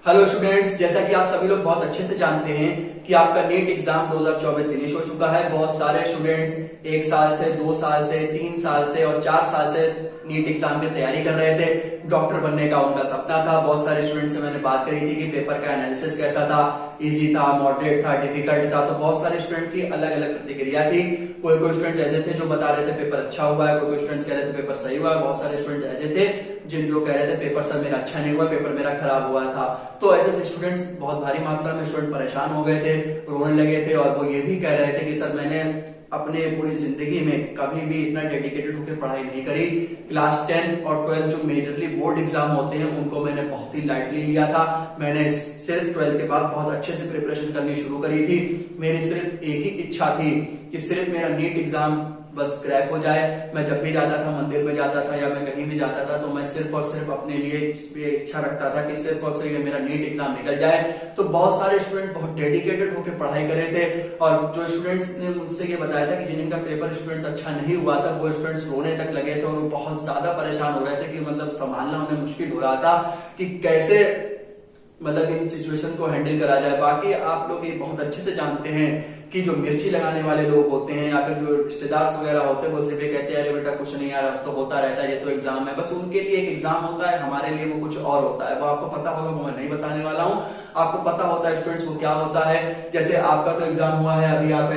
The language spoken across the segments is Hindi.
हेलो स्टूडेंट्स, जैसा कि आप सभी लोग बहुत अच्छे से जानते हैं कि आपका नीट एग्जाम 2024 फिनिश हो चुका है। बहुत सारे स्टूडेंट्स 1 साल से, 2 साल से, 3 साल से और 4 साल से नीट एग्जाम की तैयारी कर रहे थे। डॉक्टर बनने का उनका सपना था। बहुत सारे स्टूडेंट्स से मैंने बात करी थी कि पेपर का एनालिसिस कैसा था, इजी था, मॉडरेट था, डिफिकल्ट था। तो बहुत सारे स्टूडेंट की अलग अलग प्रतिक्रिया थी। कोई कोई स्टूडेंट्स ऐसे थे जो बता रहे थे पेपर अच्छा हुआ है, कोई कोई स्टूडेंट्स कह रहे थे पेपर सही हुआ है, बहुत सारे स्टूडेंट्स ऐसे थे जो कह रहे थे पेपर सर मेरा अच्छा नहीं हुआ, पेपर मेरा खराब हुआ था। तो ऐसे स्टूडेंट्स बहुत भारी मात्रा में स्टूडेंट परेशान हो गए थे, रोने लगे थे और वो ये भी कह रहे थे कि सर मैंने अपने पूरी जिंदगी में कभी भी इतना डेडिकेटेड होकर पढ़ाई नहीं करी। क्लास 10 और 12 जो मेजरली बोर्ड एग्जाम होते हैं उनको मैंने बहुत ही लाइटली लिया था। मैंने सिर्फ 12 के बाद बहुत अच्छे से प्रिपरेशन करनी शुरू करी थी। मेरी सिर्फ एक ही इच्छा थी कि सिर्फ मेरा नीट एग्जाम बस क्रैक हो जाए। मैं जब भी जाता था, मंदिर में जाता था या मैं कहीं भी जाता था, तो मैं सिर्फ और सिर्फ अपने लिए ये इच्छा रखता था कि सिर्फ और सिर्फ मेरा नीट एग्जाम निकल जाए। तो बहुत सारे स्टूडेंट्स बहुत डेडिकेटेड होकर पढ़ाई कर रहे थे और जो स्टूडेंट्स ने मुझसे ये बताया था कि जिनका पेपर स्टूडेंट्स अच्छा नहीं हुआ था, वो स्टूडेंट्स रोने तक लगे थे और वो बहुत ज्यादा परेशान हो रहे थे कि मतलब संभालना उन्हें मुश्किल हो रहा था कि कैसे मतलब इन सिचुएशन को हैंडल करा जाए। बाकी आप लोग ये बहुत अच्छे से जानते हैं कि जो मिर्ची लगाने वाले लोग होते हैं या फिर जो रिश्तेदार वगैरह होते हैं वो सिर्फ ये कहते हैं अरे बेटा कुछ नहीं यार, अब तो होता रहता है, ये तो एग्जाम है। बस उनके लिए एक एग्जाम होता है, हमारे लिए वो कुछ और होता है। वो आपको पता होगा, वो मैं नहीं बताने वाला हूँ। आपको पता होता है स्टूडेंट्स वो क्या होता है। जैसे आपका तो एग्जाम हुआ है अभी, आप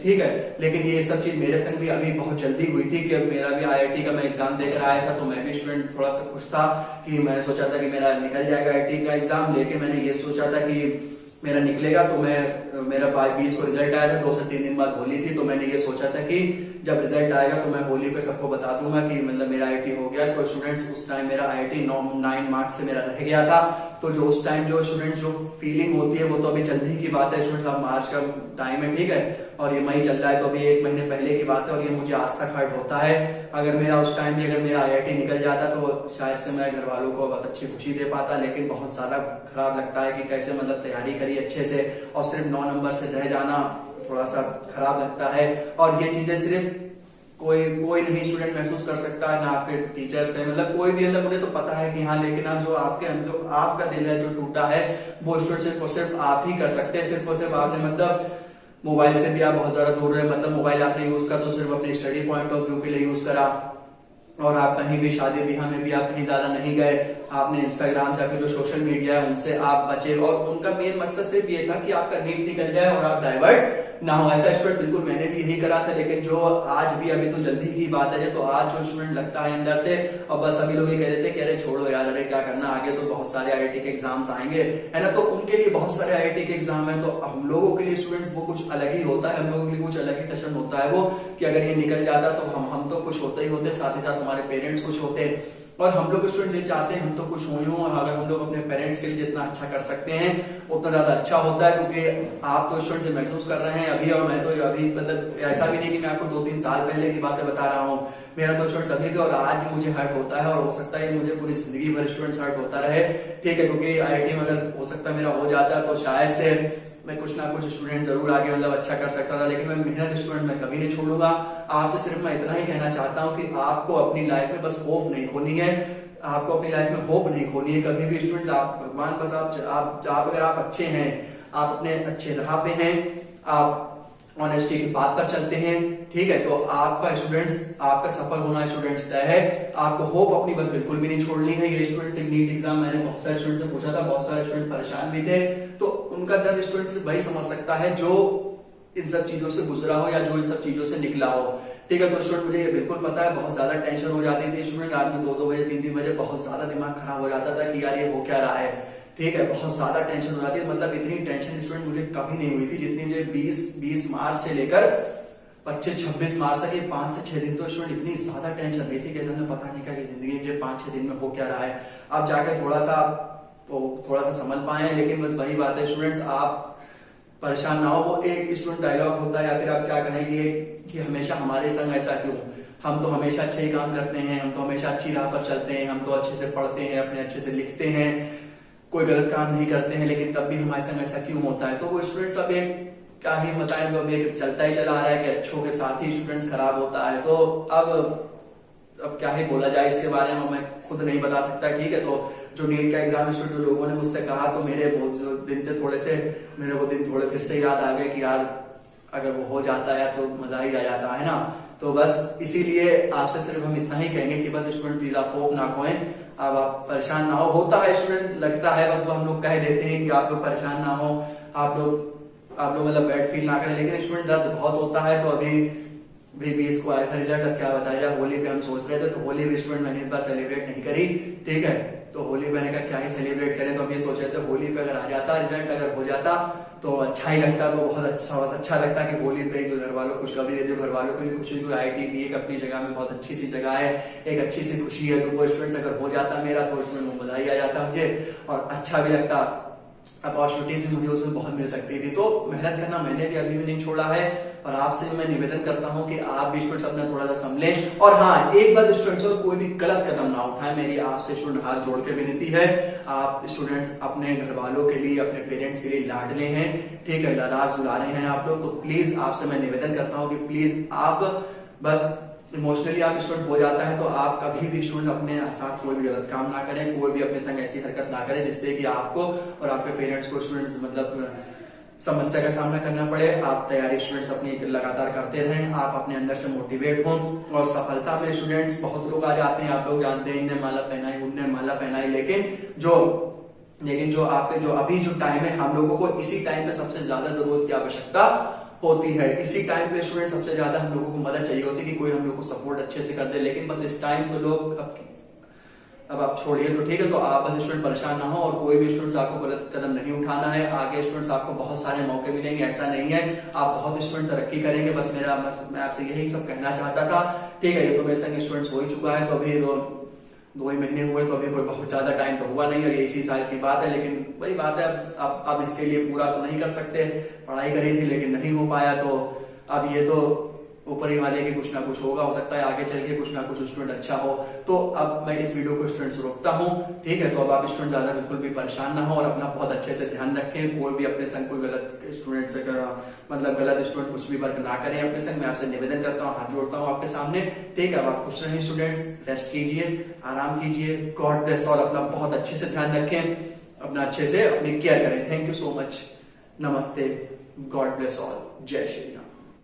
ठीक है, लेकिन ये सब चीज मेरे संग भी अभी बहुत जल्दी हुई थी कि अब मेरा भी आईआईटी का मैं एग्जाम देकर आया था। तो मैं भी स्टूडेंट थोड़ा सा खुश था कि मैंने सोचा था कि मेरा निकल जाएगा आईआईटी का एग्जाम, लेकिन मैंने ये सोचा था कि मेरा निकलेगा। तो मेरा 20 को रिजल्ट आया था, 2 से 3 दिन बाद होली थी। तो मैंने ये सोचा था कि जब रिजल्ट आएगा तो मैं होली पे सबको बता दूंगा कि मतलब मेरा आईआईटी हो गया। तो स्टूडेंट्स उस टाइम मेरा आईआईटी 9 मार्क्स से मेरा रह गया था। तो जो उस टाइम जो स्टूडेंट्स जो फीलिंग होती है वो तो अभी जल्दी की बात है स्टूडेंट्स। अब मार्च का टाइम है, ठीक है, और ये मई चल रहा है, तो अभी 1 महीने पहले की बात है और ये मुझे आज तक हर्ट होता है। अगर मेरा उस टाइम भी अगर मेरा आईआईटी निकल जाता तो शायद से मैं घर वालों को बहुत अच्छी खुशी दे पाता। लेकिन बहुत ज्यादा खराब लगता है कि कैसे मतलब तैयारी करी अच्छे से और सिर्फ 9 नंबर से रह जाना थोड़ा सा खराब लगता है। और ये चीजें सिर्फ कोई नहीं स्टूडेंट महसूस कर सकता है, ना आपके टीचर्स है, मतलब कोई भी, मतलब मुझे तो पता है कि हाँ, लेकिन जो आपका दिल है जो टूटा है वो स्टूडेंट सिर्फ और सिर्फ आप ही कर सकते हैं। सिर्फ और सिर्फ आपने मतलब मोबाइल से भी आप बहुत ज्यादा दूर रहे, मतलब मोबाइल आपने यूज करा तो सिर्फ अपने स्टडी पॉइंट ऑफ व्यू के लिए यूज करा और आप कहीं भी शादी ब्याह में भी आप कहीं ज्यादा नहीं गए। आपने इंस्टाग्राम या फिर जो सोशल मीडिया है उनसे आप बचे और उनका मेन मकसद सिर्फ ये था कि आपका नीट निकल जाए और आप डाइवर्ट ना हो। ऐसा स्टूडेंट बिल्कुल मैंने भी यही करा था। लेकिन जो आज भी, अभी तो जल्दी की बात है, तो आज जो स्टूडेंट लगता है अंदर से और बस सभी लोग ये कह देते हैं कि अरे छोड़ो यार, अरे क्या करना, आगे तो बहुत सारे आईआईटी के एग्जाम्स आएंगे, है ना। तो उनके लिए बहुत सारे आईआईटी के एग्जाम है। तो हम लोगों के लिए स्टूडेंट्स वो कुछ अलग ही होता है, हम लोगों के लिए कुछ अलग ही टशन होता है वो कि अगर ये निकल जाता तो हम तो खुश होते ही होते, साथ ही साथ हमारे पेरेंट्स खुश होते। और हम लोग स्टूडेंट्स ये चाहते हैं हम तो खुश हुए हों और अगर हम लोग अपने पेरेंट्स के लिए जितना अच्छा कर सकते हैं उतना ज्यादा अच्छा होता है। क्योंकि आप तो स्टूडेंट से महसूस कर रहे हैं अभी, और मैं तो अभी मतलब ऐसा भी नहीं कि मैं आपको 2-3 साल पहले की बातें बता रहा हूँ। मेरा तो स्टूडेंट्स अभी भी और आज भी मुझे हर्ट होता है और हो सकता है मुझे पूरी जिंदगी भर स्टूडेंट्स हर्ट होता रहे, ठीक है। क्योंकि आईआईटी में अगर हो सकता है मेरा हो जाता तो शायद से मैं कुछ ना कुछ स्टूडेंट जरूर आगे मतलब अच्छा कर सकता था। लेकिन मैं मेहनत स्टूडेंट मैं कभी नहीं छोड़ूंगा। आपसे सिर्फ मैं इतना ही कहना चाहता हूँ कि आपको अपनी लाइफ में बस होप नहीं खोनी है, आपको अपनी लाइफ में होप नहीं खोनी है कभी भी स्टूडेंट्स। आप भगवान बस आप अगर आप अच्छे हैं, आप अपने अच्छे राह पे हैं, आप ऑनेस्टी की बात पर चलते हैं, ठीक है, तो आपका स्टूडेंट्स, आपका सफल होना स्टूडेंट्स तय है। आपको होप अपनी बस बिल्कुल भी नहीं छोड़नी है। ये स्टूडेंट्स एक नीट एग्जाम मैंने बहुत सारे स्टूडेंट से पूछा था, बहुत सारे स्टूडेंट परेशान भी थे। तो उनका दर्द स्टूडेंट्स वही समझ सकता है जो इन सब चीजों से गुजरा हो या जो इन सब चीजों से निकला हो, ठीक है। तो स्टूडेंट मुझे ये बिल्कुल पता है, बहुत ज्यादा टेंशन हो जाती थी स्टूडेंट। रात में 2-2 बजे 3-3 बजे बहुत ज्यादा दिमाग खराब हो जाता था कि यार ये हो क्या रहा है, ठीक है। बहुत ज्यादा टेंशन हो जाती है, मतलब इतनी टेंशन स्टूडेंट मुझे कभी नहीं हुई थी जितनी जो 20 मार्च से लेकर 25-26 मार्च तक, ये 5 से 6 दिन तो स्टूडेंट इतनी ज्यादा टेंशन रही थी कि हमने पता नहीं क्या कि जिंदगी में 5-6 दिन में हो क्या रहा है। अब जाकर थोड़ा सा समझ पाए। लेकिन बस वही बात है स्टूडेंट्स, आप परेशान ना हो। वो एक स्टूडेंट डायलॉग होता है या फिर आप क्या कहेंगे कि हमेशा हमारे संग ऐसा क्यों, हम तो हमेशा अच्छे ही काम करते हैं, हम तो हमेशा अच्छी राह पर चलते हैं, हम तो अच्छे से पढ़ते हैं, अपने अच्छे से लिखते हैं, कोई गलत काम नहीं करते हैं, लेकिन तब भी हमारे संग ऐसा क्यों होता है। तो वो स्टूडेंट्स अब एक क्या ही बताएं, अब एक चलता ही चला आ रहा है कि अच्छों के साथ ही स्टूडेंट्स खराब होता है। तो अब अब क्या ही बोला जाए इसके बारे में, मैं खुद नहीं बता सकता, ठीक है। तो जो नीट का एग्जाम जो लोगों ने मुझसे कहा, तो मेरे वो जो दिन थे थोड़े से, मेरे वो दिन थोड़े फिर से याद आ गए कि यार अगर वो हो जाता है तो मजा ही आ जाता है ना। तो बस इसीलिए आपसे सिर्फ हम इतना ही कहेंगे कि बस स्टूडेंट प्लीज आप होप ना खोएं, अब आप परेशान ना हो। होता है स्टूडेंट, लगता है, बस वो हम लोग कह देते हैं कि आप लोग परेशान ना हो, आप लोग मतलब बैड फील ना करें, लेकिन स्टूडेंट दर्द बहुत होता है। तो अभी भी इसको आया था रिजल्ट, अब क्या बताया जाए। होली पे हम सोच रहे थे, तो होली भी स्टूडेंट मैंने इस बार सेलिब्रेट नहीं करी, ठीक है। तो होली मैंने कहा क्या ही सेलिब्रेट करें, तो अब ये सोच रहे थे होली पे अगर आ जाता रिजल्ट, अगर हो जाता तो अच्छा ही लगता, तो बहुत अच्छा लगता कि होली पे घर वालों को खुशखबरी दे दो, घर वालों को भी खुशी हुई। IIT भी एक अपनी जगह में बहुत अच्छी सी जगह है, एक अच्छी सी खुशी है, तो वो स्टूडेंट्स अगर हो जाता मेरा, तो उसमें बधाई आ जाता मुझे और अच्छा भी लगता। अपॉर्चुनिटीज मुझे उसमें बहुत मिल सकती थी, तो मेहनत करना मैंने भी अभी भी नहीं छोड़ा है। और आपसे भी मैं निवेदन करता हूं कि आप भी स्टूडेंट्स अपना थोड़ा सा संभलें। और हाँ, एक बात स्टूडेंट्स, कोई भी गलत कदम ना उठाएं, मेरी आपसे स्टूडेंट हाथ जोड़ के विनती है। आप स्टूडेंट्स अपने घर वालों के लिए, अपने पेरेंट्स के लिए लाडले हैं, ठीक है, लाडाज दुलारे हैं आप लोग, तो प्लीज आपसे मैं निवेदन करता हूँ कि प्लीज आप बस इमोशनली आप स्टूडेंट हो जाता है, तो आप कभी भी स्टूडेंट अपने साथ कोई भी गलत काम ना करें, कोई भी अपने संग ऐसी हरकत ना करें जिससे कि आपको और आपके पेरेंट्स को स्टूडेंट्स मतलब समस्या का सामना करना पड़े। आप तैयारी स्टूडेंट्स अपनी लगातार करते रहें, आप अपने अंदर से मोटिवेट हों और सफलता में स्टूडेंट्स बहुत लोग आ जाते हैं, आप लोग जानते हैं, इनने माला पहनाई उनने माला पहनाई, लेकिन जो आपके जो अभी जो टाइम है, हम लोगों को इसी टाइम पे सबसे ज्यादा जरूरत की आवश्यकता होती है। इसी टाइम पे स्टूडेंट सबसे ज्यादा हम लोगों को मदद चाहिए होती है कि कोई हम लोग को सपोर्ट अच्छे से कर दे, लेकिन बस इस टाइम तो लोग अब आप छोड़िए, तो ठीक है। तो आप बस स्टूडेंट परेशान ना हो और कोई भी स्टूडेंट्स आपको गलत कदम नहीं उठाना है। आगे स्टूडेंट्स आपको बहुत सारे मौके मिलेंगे, ऐसा नहीं है, आप बहुत स्टूडेंट तरक्की करेंगे। बस मैं आपसे यही सब कहना चाहता था, ठीक है। ये तो मेरे संग स्टूडेंट्स हो ही चुका है, तो अभी 2 ही महीने हुए, तो अभी कोई बहुत ज्यादा टाइम तो हुआ नहीं, और ये इसी साल की बात है। लेकिन वही बात है, अब इसके लिए पूरा तो नहीं कर सकते, पढ़ाई करी थी लेकिन नहीं हो पाया, तो अब ये तो ऊपर ही वाले के कुछ ना कुछ होगा, हो सकता है आगे चल के कुछ ना कुछ स्टूडेंट अच्छा हो। तो अब मैं इस वीडियो को स्टूडेंट्स रोकता हूँ, ठीक है। तो अब आप स्टूडेंट ज्यादा बिल्कुल भी परेशान ना हो और अपना बहुत अच्छे से ध्यान रखें। कोई भी अपने संग कोई गलत स्टूडेंट से मतलब गलत स्टूडेंट कुछ भी वर्क ना करें अपने संग, मैं आपसे निवेदन करता हूँ, हाथ जोड़ता हूँ आपके सामने, ठीक है। अब आप खुश रहें स्टूडेंट्स, रेस्ट कीजिए, आराम कीजिए, गॉड ब्लेस ऑल, अपना बहुत अच्छे से ध्यान रखें, अपना अच्छे से अपनी केयर करें। थैंक यू सो मच, नमस्ते, गॉड ब्लेस ऑल, जय श्री राम।